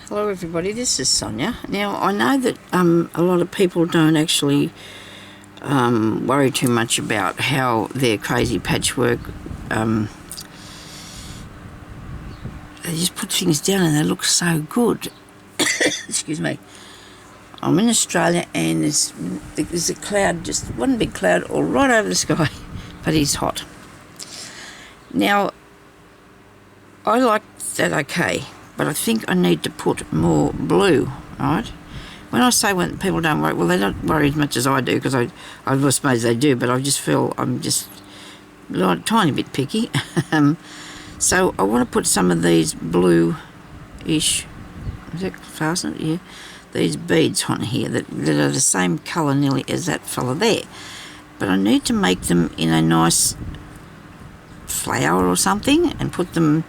Hello everybody, this is Sonya. Now I know that a lot of people don't actually worry too much about how their crazy patchwork, they just put things down and they look so good. Excuse me. I'm in Australia and there's a cloud, just one big cloud all right over the sky, but it's hot. Now I like that okay, but I think I need to put more blue, right? When I say when people don't worry, well, they don't worry as much as I do, because I suppose they do, but I just feel I'm just a tiny bit picky. So I want to put some of these blue-ish, is that fastened? Yeah. These beads on here that are the same colour nearly as that fella there. But I need to make them in a nice flower or something and put them...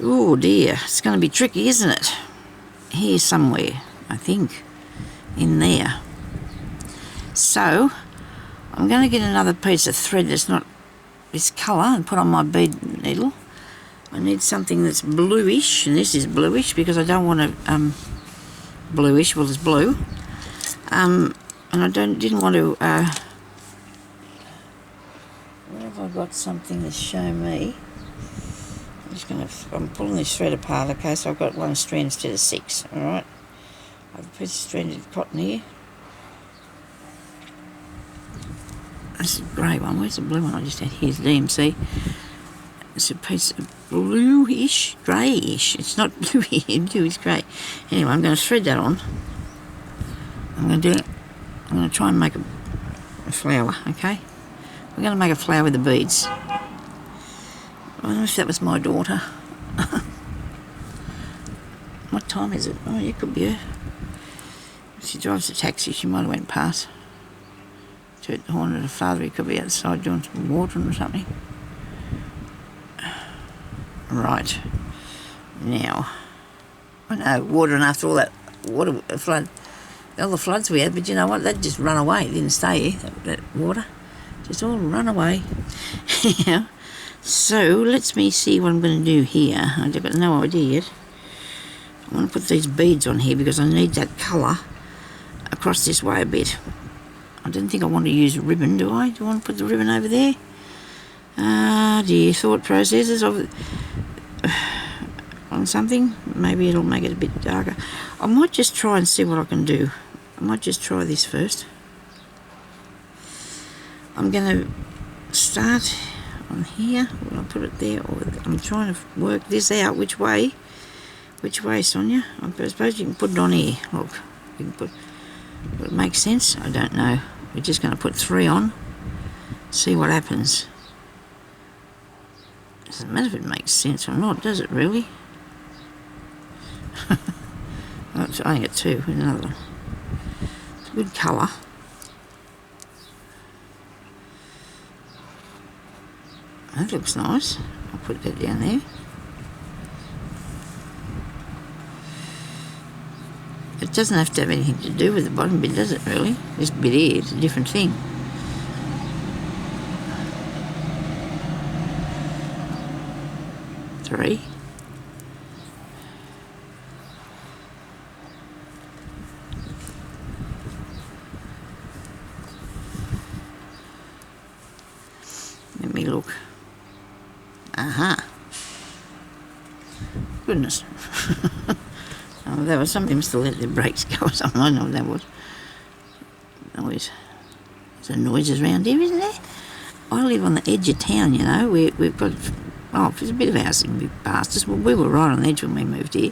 Oh dear, it's going to be tricky, isn't it? Here somewhere, I think, in there. So, I'm going to get another piece of thread that's not this colour and put on my bead needle. I need something that's bluish, and this is bluish because I don't want to, bluish, well it's blue. And I didn't want to, where have I got something to show me? I'm pulling this thread apart, okay, so I've got one strand instead of 6, alright? I have a piece of stranded cotton here. That's a grey one, where's the blue one I just had? Here's DMC. It's a piece of bluish, greyish. It's not bluey, it's grey. Anyway, I'm going to thread that on. I'm going to try and make a flower, okay? We're going to make a flower with the beads. I don't know if that was my daughter. What time is it? Oh, it could be her. She drives a taxi. She might have went past. Toot the horn at her father. He could be outside doing some watering or something. Right. Now, I know, watering after all that water flood, all the floods we had, but you know what? They'd just run away. It didn't stay here, that water. Just all run away. Yeah. So, let me see what I'm going to do here. I've got no idea yet. I want to put these beads on here because I need that colour across this way a bit. I don't think I want to use a ribbon, do I? Do I want to put the ribbon over there? Dear, thought processes of on something. Maybe it'll make it a bit darker. I might just try and see what I can do. I might just try this first. I'm going to start on here. Will I put it there? Or I'm trying to work this out. Which way? Which way, Sonia? I suppose you can put it on here. Look, you can put. Will it make sense? I don't know. We're just going to put 3 on. See what happens. Doesn't matter if it makes sense or not, does it really? I think it's 2. Another one. It's a good colour. That looks nice. I'll put that down there. It doesn't have to have anything to do with the bottom bit, does it really? This bit here is a different thing. Three. Let me look. Aha. Goodness. Oh, there was somebody must have let their brakes go or something. I don't know what that was. Noise. There's noises around here, isn't there? I live on the edge of town, you know. We've got, there's a bit of housing past us. Well, we were right on the edge when we moved here.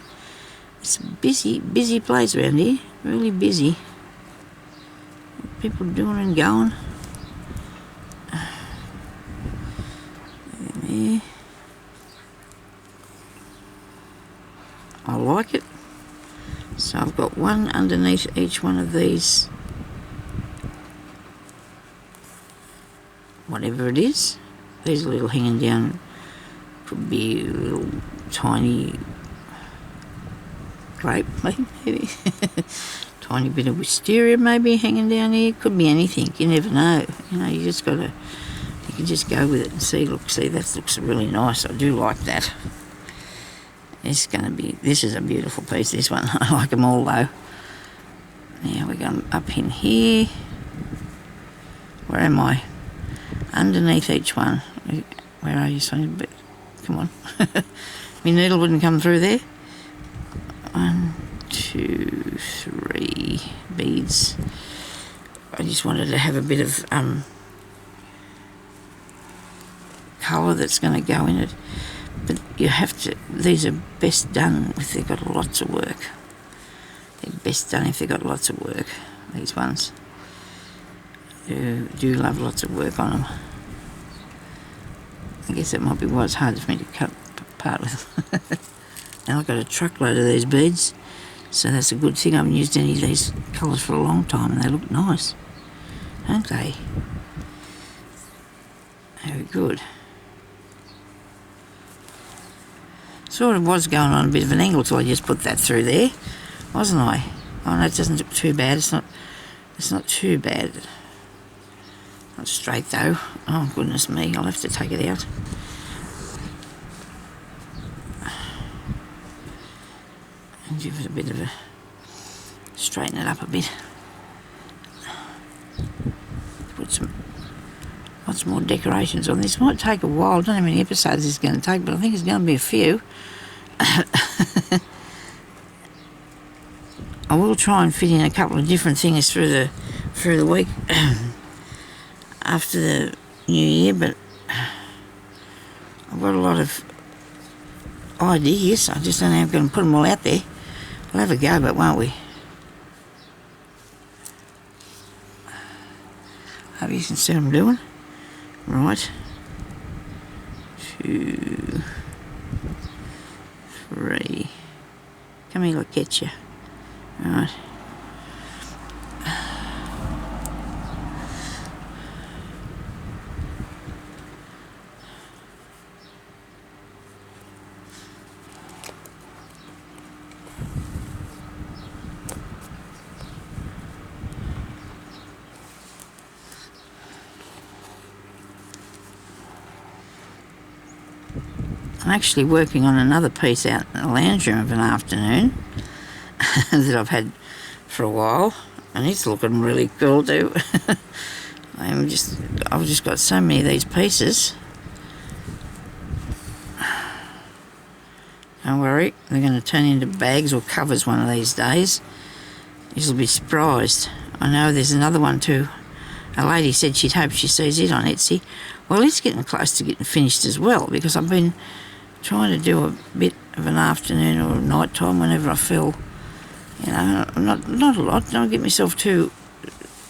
It's a busy place around here. Really busy. People doing and going. There. I like it. So I've got one underneath each one of these, whatever it is. These little hanging down, could be a little tiny grape, maybe. Tiny bit of wisteria maybe hanging down here. Could be anything, you never know. You know, you just got to, you can just go with it and see. Look, see, that looks really nice. I do like that. This is a beautiful piece, this one. I like them all though. Now we're going up in here. Where am I? Underneath each one. Where are you, Sonya? Come on. My needle wouldn't come through there. 1, 2, 3 beads. I just wanted to have a bit of colour that's going to go in it. But you have to, these are best done if they've got lots of work. They're best done if they've got lots of work, these ones. Do love lots of work on them. I guess that might be why it's hard for me to cut part with. Now I've got a truckload of these beads, so that's a good thing. I haven't used any of these colours for a long time, and they look nice, don't they? Very good. Sort of was going on a bit of an angle till I just put that through there, wasn't I? Oh no, it doesn't look too bad. It's not too bad. Not straight though. Oh goodness me, I'll have to take it out. And give it a bit of a, straighten it up a bit. Put lots more decorations on this. Might take a while. I don't know how many episodes it's going to take, but I think it's going to be a few. I will try and fit in a couple of different things through the week after the new year, but I've got a lot of ideas. I just don't know how I'm going to put them all out there. We'll have a go, but won't we? Hope you can see what I'm doing. Right. 2, 3. Come here, I'll get you. Right. I'm actually working on another piece out in the lounge room of an afternoon that I've had for a while, and it's looking really cool too. I've just got so many of these pieces. Don't worry, they're going to turn into bags or covers one of these days. You'll be surprised. I know there's another one too. A lady said she'd hope she sees it on Etsy. Well, it's getting close to getting finished as well, because I've been trying to do a bit of an afternoon or night time whenever I feel, you know, not a lot. Don't get myself too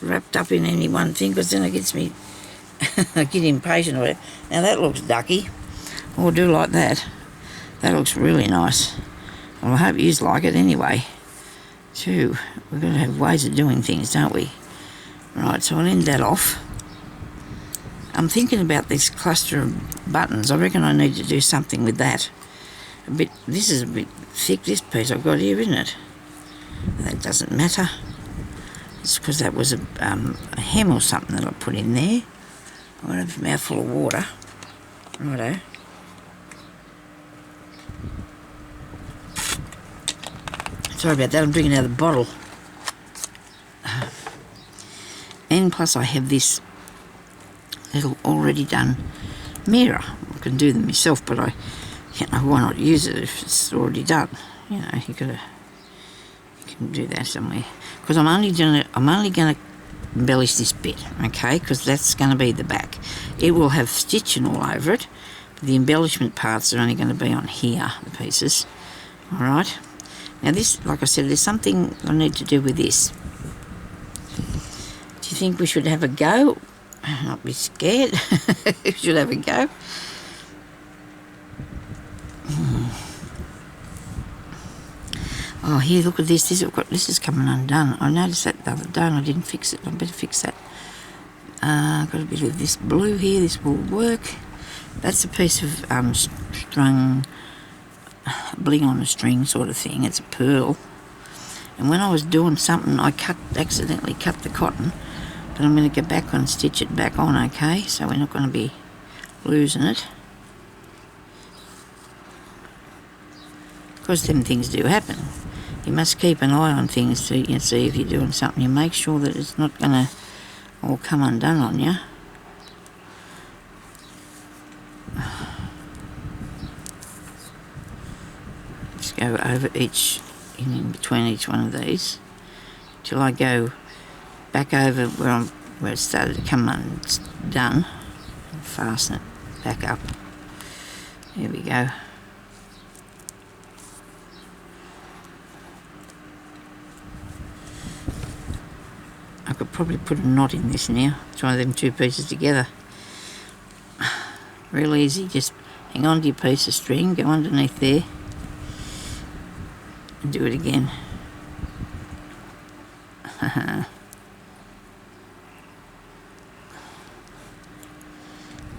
wrapped up in any one thing, because then it gets me, I get impatient with it. Now that looks ducky. Oh, I do like that. That looks really nice. Well, I hope you like it anyway. Too. We've got to have ways of doing things, don't we? Right, so I'll end that off. I'm thinking about this cluster of buttons. I reckon I need to do something with that. This is a bit thick, this piece I've got here, isn't it? That doesn't matter. It's because that was a hem or something that I put in there. I've got a mouthful of water. Righto. Sorry about that, I'm drinking out of the bottle. And plus I have this little already done mirror. I can do them myself, but I can't know why not use it if it's already done. You know, you can do that somewhere. Because I'm only gonna embellish this bit, okay? Because that's going to be the back. It will have stitching all over it, but the embellishment parts are only going to be on here, the pieces. All right. Now this, like I said, there's something I need to do with this. Do you think we should have a go? Not be scared. We should have a go. Oh, here, look at this. This is coming undone. I noticed that the other day and I didn't fix it. I better fix that. Got a bit of this blue here. This will work. That's a piece of strung bling on a string sort of thing. It's a pearl. And when I was doing something, I accidentally cut the cotton. But I'm going to go back and stitch it back on, okay? So we're not going to be losing it. because them things do happen. You must keep an eye on things to see if you're doing something. You make sure that it's not going to all come undone on you. Just go over in between each one of these till I go back over where it started to come undone, and fasten it back up. Here we go. I could probably put a knot in this now, try them two pieces together. Real easy, just hang on to your piece of string, go underneath there, and do it again.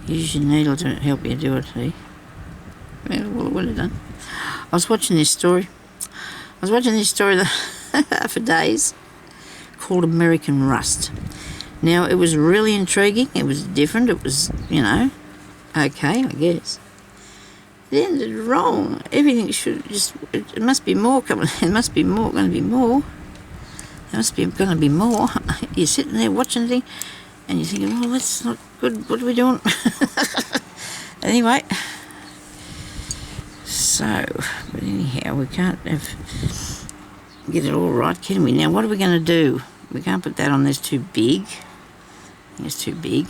Use your needle to help you do it, see? Well done. I was watching this story for days, called American Rust. Now, it was really intriguing, it was different, it was, okay, I guess. It ended wrong. Everything it must be more coming, there must be more, going to be more. There must be going to be more. You're sitting there watching things, and you're thinking, well, that's not good, what are we doing? Anyway, so, but anyhow, we can't get it all right, can we? Now, what are we going to do? We can't put that on, there's too big. I think it's too big.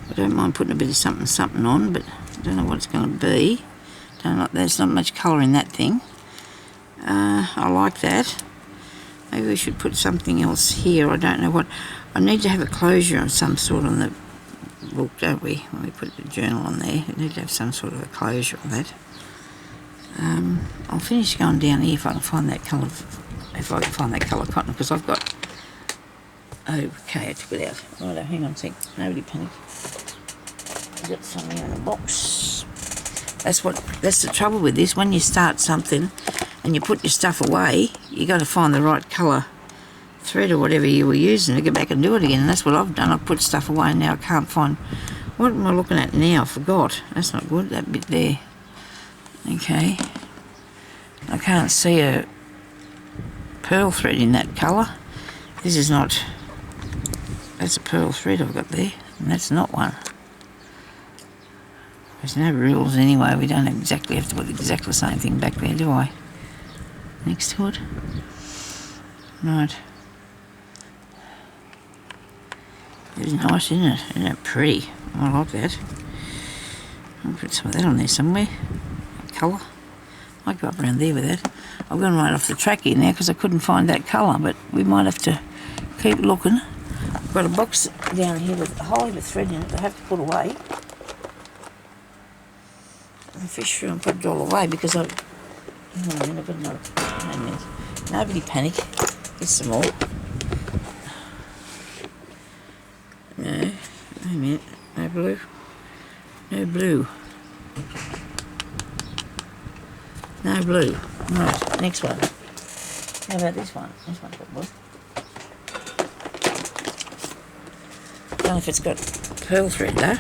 I don't mind putting a bit of something on, but I don't know what it's going to be. There's not much colour in that thing. I like that. Maybe we should put something else here. I don't know what. I need to have a closure of some sort on the book, don't we? When we put the journal on there, we need to have some sort of a closure on that. I'll finish going down here if I can find that colour. If I can find that colour cotton, because I've got. Okay, I took it out. Right, hang on a sec. Nobody panic. I've got something in the box. That's the trouble with this. When you start something and you put your stuff away, you got to find the right colour thread or whatever you were using to go back and do it again. And that's what I've done. I've put stuff away and now I can't find. What am I looking at now? I forgot. That's not good. That bit there. Okay. I can't see a pearl thread in that colour. This is not. That's a pearl thread I've got there, and that's not one. There's no rules anyway. We don't exactly have to put exactly the same thing back there, do I? Next to it. Right. It's nice, isn't it? Isn't it pretty? I like that. I'll put some of that on there somewhere. Colour. I'll go up around there with that. I've gone right off the track here now because I couldn't find that colour, but we might have to keep looking. I've got a box down here with a hole with thread in it that I have to put away. And fish through and put it all away because I've got another. Nobody panic. Get some more. No, wait a minute. No blue. No blue. No blue. Right, next one. How about this one? This one's got blue. Don't know if it's got pearl thread though.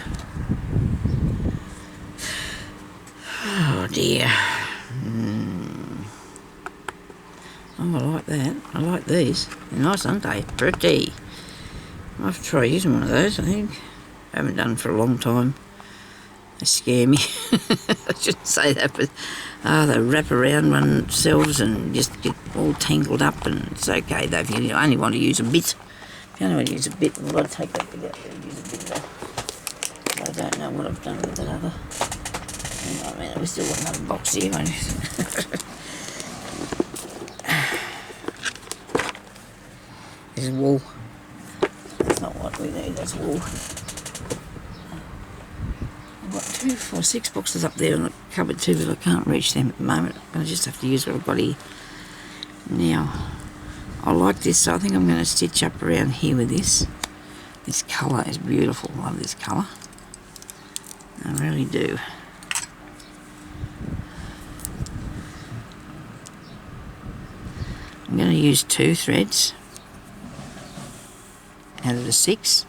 Oh dear. Oh, I like that. I like these. They're nice, aren't they? Pretty. I have to try using one of those, I think. I haven't done for a long time. They scare me. I shouldn't say that, but they wrap around themselves and just get all tangled up, and it's okay though if you only want to use a bit. If you only want to use a bit, well, I'd take that bit out there and use a bit of that. I don't know what I've done with that other. Hang on a minute, we've still got another box here. This is wool. That's not what we need, that's wool. I've got 2, 4, 6 boxes up there in the cupboard too, but I can't reach them at the moment. I just have to use what I've got here. Now, I like this, so I think I'm going to stitch up around here with this. This colour is beautiful. I love this colour. I really do. I'm going to use 2 threads out of the 6.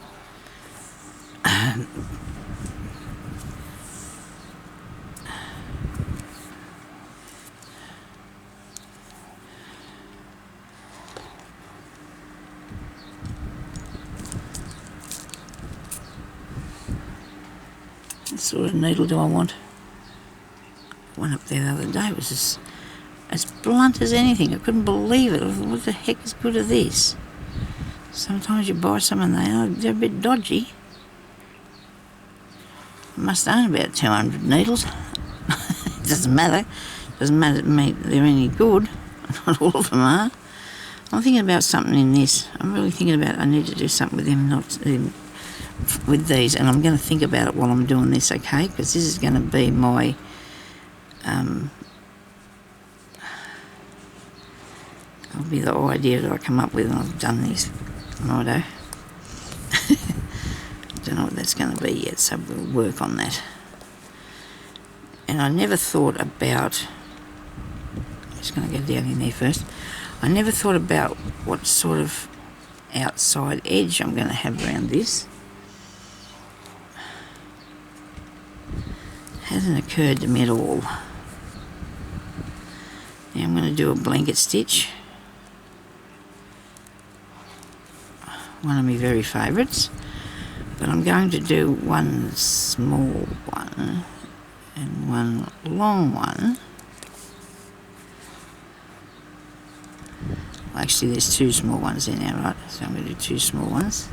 sort of needle do I want? One up there the other day was as blunt as anything. I couldn't believe it. I thought, what the heck is good of this? Sometimes you buy some and they're a bit dodgy. I must own about 200 needles. It doesn't matter. It doesn't matter to me they're any good. Not all of them are. I'm thinking about something in this. I'm really thinking about I need to do something with them, with these, and I'm going to think about it while I'm doing this, okay? Because this is going to be my it'll be the idea that I come up with, and I've done this. Righto. Don't know what that's going to be yet, so we'll work on that. And I never thought about, I'm just going to go down in there first. I never thought about what sort of outside edge I'm going to have around this. Hasn't occurred to me at all. Now I'm going to do a blanket stitch. One of my very favourites. But I'm going to do one small one and one long one. Well, actually there's two small ones there now, right? So I'm going to do two small ones.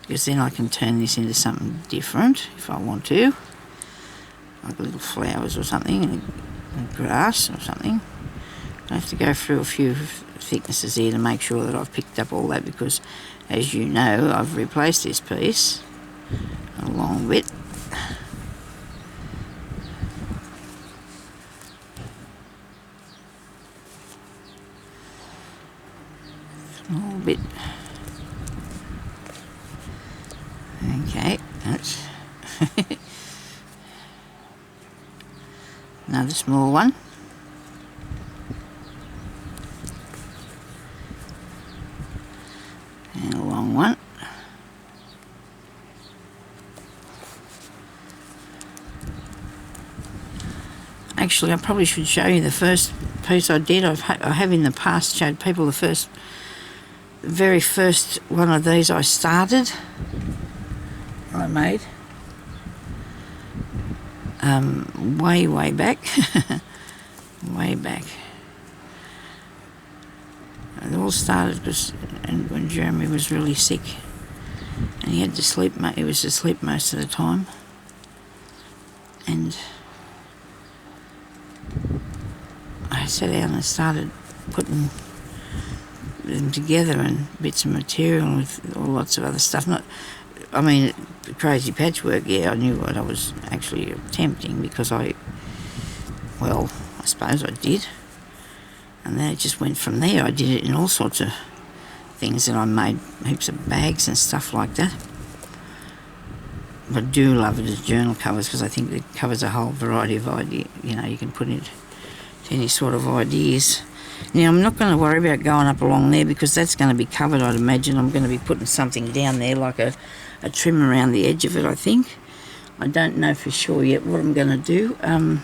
Because then I can turn this into something different if I want to. Like little flowers or something, and grass or something. I have to go through a few thicknesses here to make sure that I've picked up all that, because as you know I've replaced this piece a long bit. Small bit. Okay, that's another small one. And a long one. Actually, I probably should show you the first piece I did. I have in the past showed people the very first one of these I made. Way back. Way back. It all started when Jeremy was really sick, and he had to sleep. He was asleep most of the time, and I sat down and started putting them together and bits of material with all lots of other stuff. Crazy patchwork. Yeah, I knew what I was actually attempting, because I suppose I did. And then it just went from there. I did it in all sorts of things, and I made heaps of bags and stuff like that. But I do love it as journal covers, because I think it covers a whole variety of ideas. You know, you can put it to any sort of ideas. Now, I'm not going to worry about going up along there, because that's going to be covered, I'd imagine. I'm going to be putting something down there, like a trim around the edge of it, I think. I don't know for sure yet what I'm going to do. I'm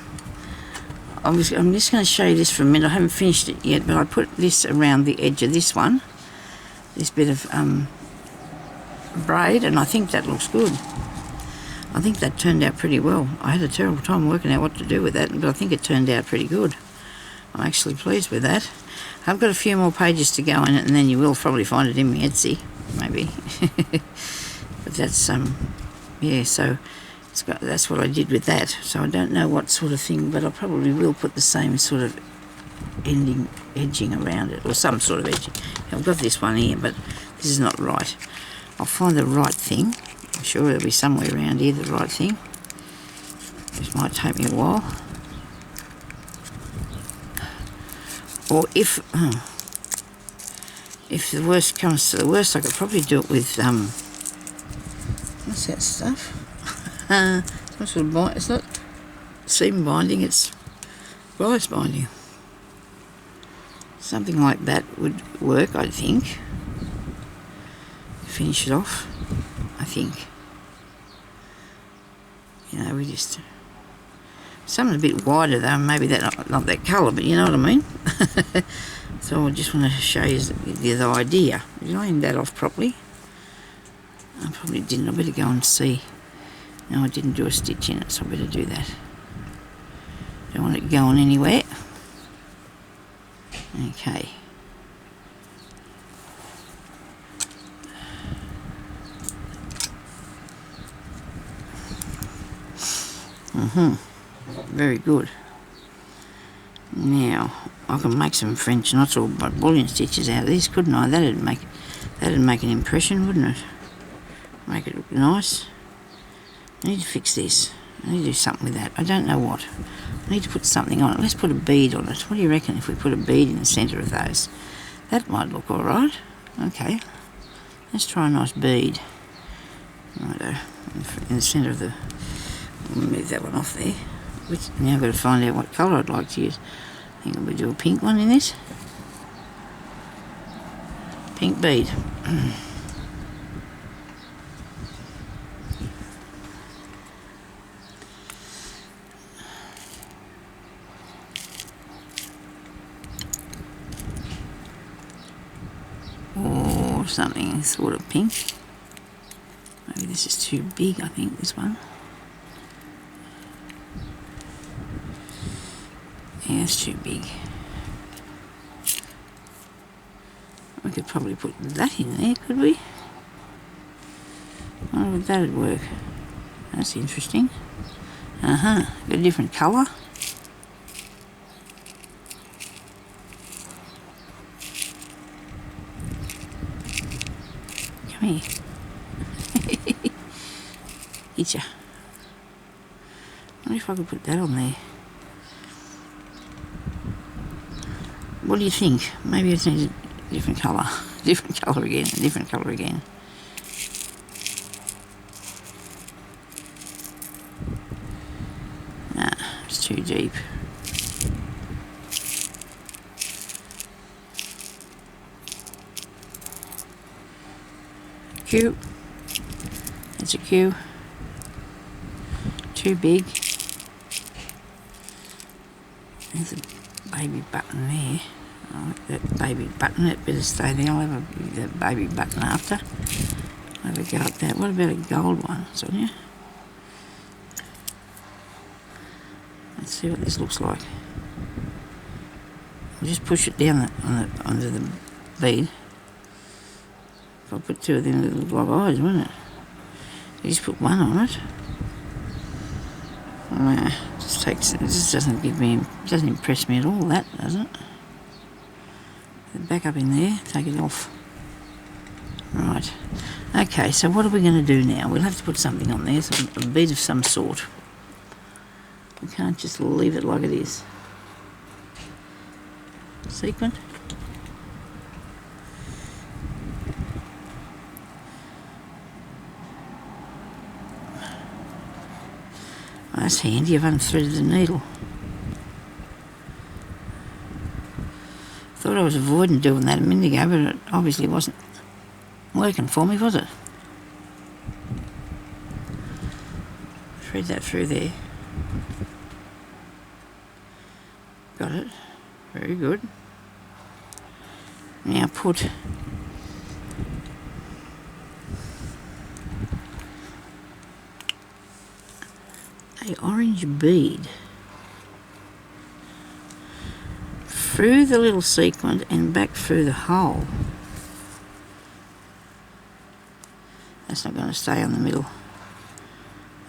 just going to show you this for a minute. I haven't finished it yet, but I put this around the edge of this one, this bit of braid, and I think that looks good. I think that turned out pretty well. I had a terrible time working out what to do with that, but I think it turned out pretty good. I'm actually pleased with that. I've got a few more pages to go in it, and then you will probably find it in my Etsy, maybe. But that's yeah, so that's what I did with that. So I don't know what sort of thing, but I probably will put the same sort of edging around it, or some sort of edging. I've got this one here, but this is not right. I'll find the right thing. I'm sure it'll be somewhere around here, the right thing. This might take me a while. Or if the worst comes to the worst, I could probably do it with what's that stuff? Some sort of bind. It's not seam binding, it's bias binding. Something like that would work, I think. Finish it off, I think. You know, we just something a bit wider though, maybe that not that colour, but you know what I mean. So I just want to show you the idea. Did I end that off properly? I probably didn't. I better go and see No, I didn't do a stitch in it, so I better do that. Don't want it going anywhere. Okay. Very good. Now I can make some French knots or bullion stitches out of this, couldn't I? That'd make an impression, wouldn't it? Make it look nice. I need to fix this. I need to do something with that. I don't know what. I need to put something on it. Let's put a bead on it. What do you reckon if we put a bead in the centre of those? That might look alright. Okay. Let's try a nice bead. Righto. In the centre of the... I'll move that one off there. Now I've got to find out what colour I'd like to use. I think I'll do a pink one in this. Pink bead. Or something sort of pink. Maybe this is too big, I think, this one. Yeah, it's too big. We could probably put that in there, could we? I wonder if that'd work. That's interesting. Got a different colour. Come here. Get ya. I wonder if I could put that on there. What do you think? Maybe it needs a different colour. Different colour again, a different colour again. Nah, it's too deep. Q. That's a Q. Too big. There's a baby button there. I like that baby button. It better stay there. I'll have the baby button after. I'll have a go at that. What about a gold one, Sonia? Let's see what this looks like. I'll just push it down under the bead. If I put two of them, it'll look like eyes, wouldn't it? You just put one on it. Nah, this doesn't impress me at all, that, does it? Back up in there, take it off. Right. Okay, so what are we going to do now? We'll have to put something on there, a bead of some sort. We can't just leave it like it is. Sequin. Oh, that's handy, I've unthreaded the needle. Thought I was avoiding doing that a minute ago, but it obviously wasn't working for me, was it? Thread that through there. Got it. Very good. Now put a orange bead through the little sequin and back through the hole. That's not going to stay on the middle.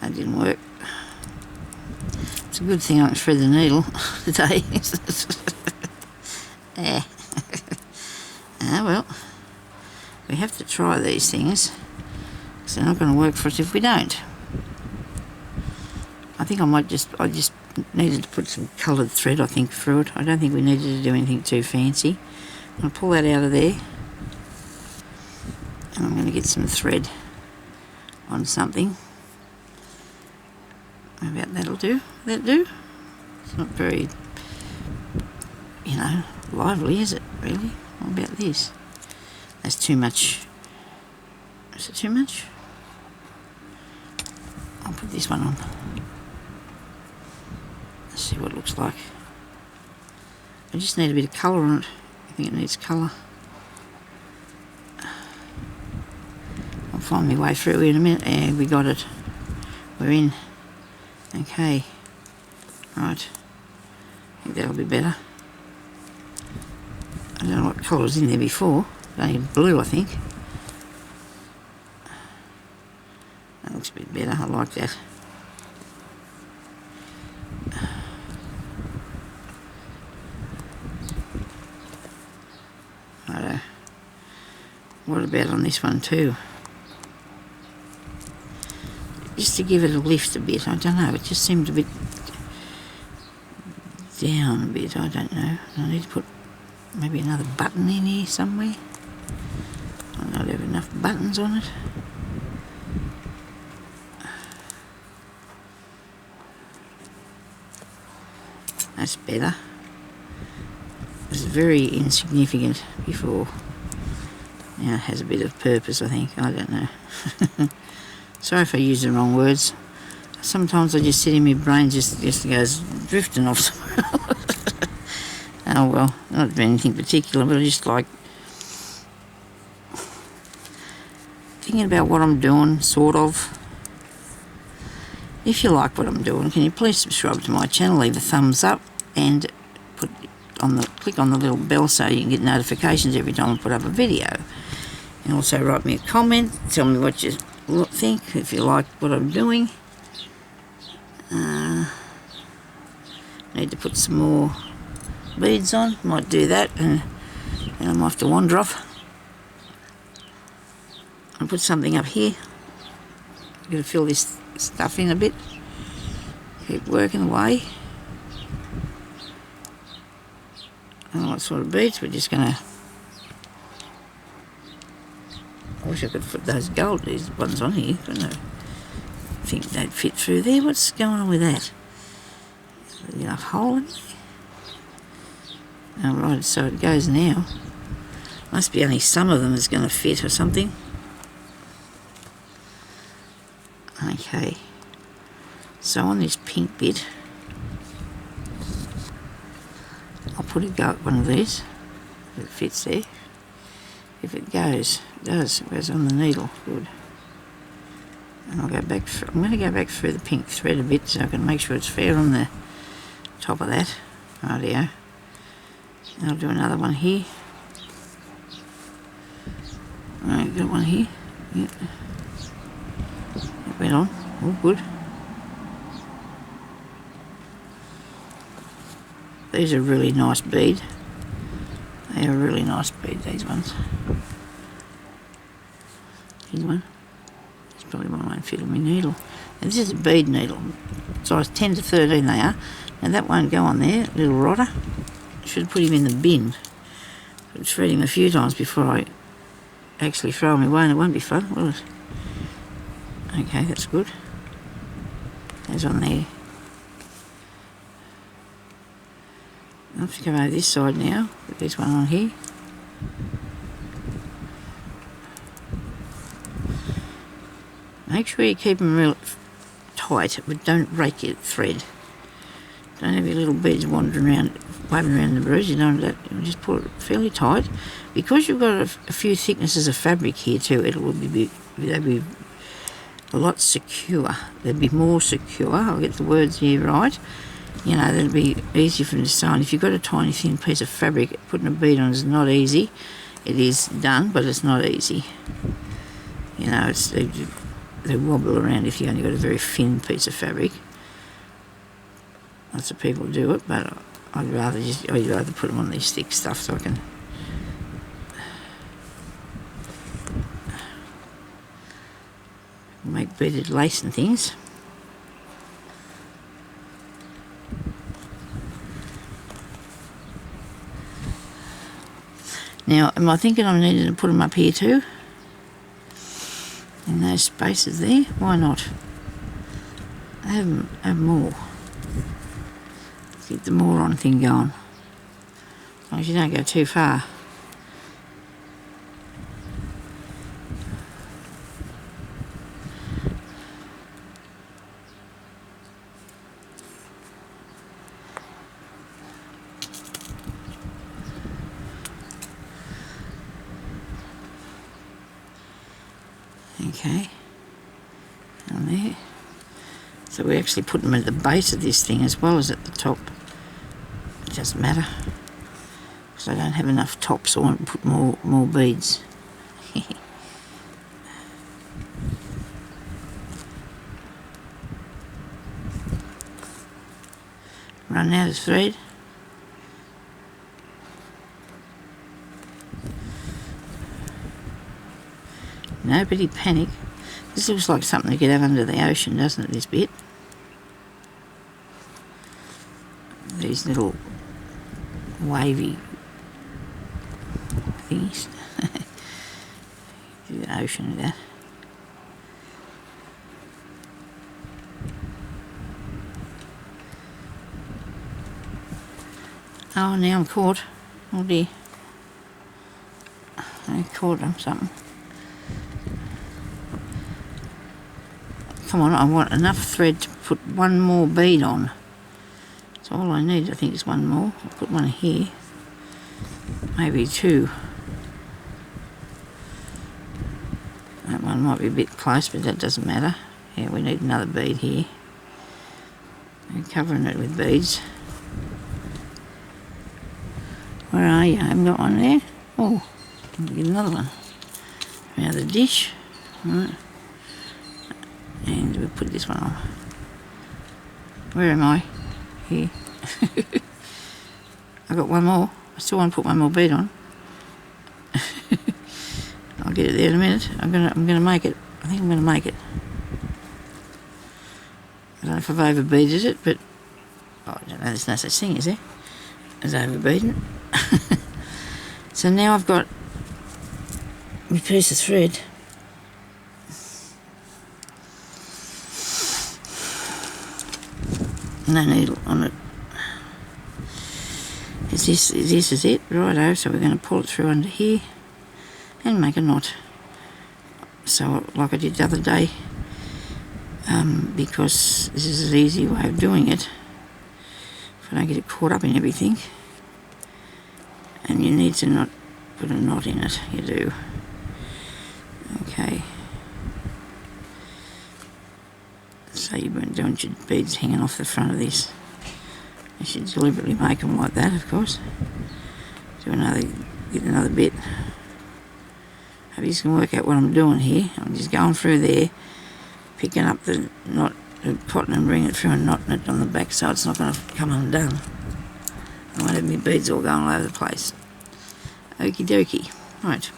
That didn't work. It's a good thing I can thread the needle today. Yeah. Ah, well, we have to try these things because they're not going to work for us if we don't. I think I just needed to put some coloured thread, I think, through it. I don't think we needed to do anything too fancy. I'm going to pull that out of there and I'm going to get some thread on something. How about that'll do? That'll do? It's not very, lively, is it, really? What about this? That's too much. Is it too much? I'll put this one on. Let's see what it looks like. I just need a bit of colour on it. I think it needs colour. I'll find my way through in a minute. Yeah, we got it. we're in. Okay, right, I think that'll be better. I don't know what colour was in there before, only blue I think. That looks a bit better, I like that. Righto. What about on this one too? Just to give it a lift a bit, I don't know, it just seemed a bit down a bit, I don't know. I need to put maybe another button in here somewhere. I don't have enough buttons on it. That's better. It was very insignificant before. Now it has a bit of purpose, I think. I don't know. Sorry if I use the wrong words. Sometimes I just sit in my brain, just goes drifting off somewhere. Oh well, not anything particular, but I just like thinking about what I'm doing, sort of. If you like what I'm doing, can you please subscribe to my channel, leave a thumbs up, and click on the little bell so you can get notifications every time I put up a video. And also write me a comment, tell me what you think, if you like what I'm doing. Need to put some more beads on, might do that, and then I might have to wander off and put something up here. I'm going to fill this stuff in a bit, keep working away. I don't know what sort of beads, we're just going to, I wish I could put those gold, these ones on here, I don't know, I think they'd fit through there. What's going on with that? Is there enough hole in there? Oh right, so it goes now. Must be only some of them that's going to fit or something. Okay, so on this pink bit, I'll put one of these, if it fits there. If it goes, it does, it goes on the needle, good. And I'll go back, I'm going to go back through the pink thread a bit so I can make sure it's fair on the top of that. Rightio. And I'll do another one here. Alright, got one here. Yep. It went on, all good. These are really nice bead. They are really nice bead, these ones. Here's one. It's probably one I won't fit on my needle. And this is a bead needle. Size 10 to 13 they are. Now that won't go on there, little rotter. Should put him in the bin. I've thread him a few times before I actually throw him away, and it won't be fun, will it? Okay, that's good. There's on there. I'll have to come over this side now. Put this one on here. Make sure you keep them real tight, but don't break your thread. Don't have your little beads wandering around, waving around the bruise. You don't let, just pull it fairly tight. Because you've got a few thicknesses of fabric here too, they'll be a lot secure. They'll be more secure. I'll get the words here right. You know, that'll be easier for them to sew on. If you've got a tiny thin piece of fabric, putting a bead on is not easy. It is done, but it's not easy. You know, they wobble around if you only got a very thin piece of fabric. Lots of people do it, but I'd rather put them on this thick stuff so I can make beaded lace and things. Now, am I thinking I'm needing to put them up here too? In those spaces there? Why not? Have more. Keep the more on thing going. As long as you don't go too far. Okay, down there. So we actually put them at the base of this thing as well as at the top. It doesn't matter, because I don't have enough tops. I want to put more beads. Run out of thread. Nobody panic. This looks like something to get out under the ocean, doesn't it, this bit? These little wavy things. The ocean of that. Oh, now I'm caught. Oh dear. I'm caught on something. Come on, I want enough thread to put one more bead on. So all I need, I think, is one more. I'll put one here. Maybe two. That one might be a bit close, but that doesn't matter. Yeah, we need another bead here. I'm covering it with beads. Where are you? I haven't got one there. Oh, I'll get another one. Another dish. Right. And we'll put this one on. Where am I? Here. I've got one more. I still want to put one more bead on. I'll get it there in a minute. I'm gonna make it. I think I'm gonna make it. I don't know if I've overbeaded it, but oh, I don't know. There's no such thing, is there? As overbeading. So now I've got my piece of thread. No needle on it. This is it, righto. So we're going to pull it through under here and make a knot. So like I did the other day, because this is an easy way of doing it. If I don't get it caught up in everything, and you need to not put a knot in it. You do. Okay. So you don't want your beads hanging off the front of this. You should deliberately make them like that, of course. Get another bit. Hope you can work out what I'm doing here. I'm just going through there, picking up the knot, the cotton, and bringing it through and knotting it on the back so it's not going to come undone. I won't have my beads all going all over the place. Okie dokie. Right.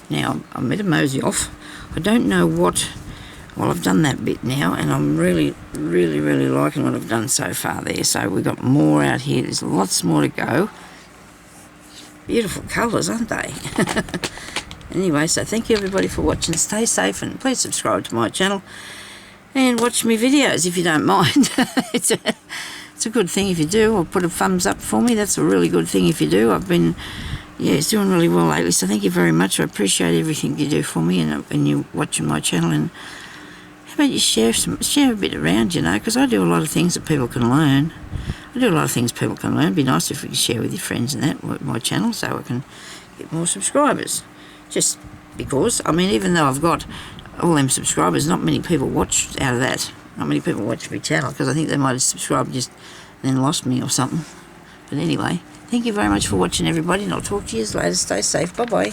Now, I'm going to mosey off. I don't know what... Well, I've done that bit now, and I'm really, really, really liking what I've done so far there. So we've got more out here. There's lots more to go. Beautiful colours, aren't they? Anyway, so thank you everybody for watching. Stay safe, and please subscribe to my channel and watch me videos if you don't mind. It's a good thing if you do, or put a thumbs up for me. That's a really good thing if you do. I've been... Yeah, it's doing really well lately, so thank you very much. I appreciate everything you do for me, and you watching my channel. And how about you share a bit around, you know, because I do a lot of things that people can learn. I do a lot of things people can learn. It'd be nice if we could share with your friends and that, my channel, so I can get more subscribers. Just because, I mean, even though I've got all them subscribers, not many people watch out of that. Not many people watch my channel, because I think they might have subscribed just then lost me or something. But anyway, thank you very much for watching, everybody, and I'll talk to you later. Stay safe. Bye-bye.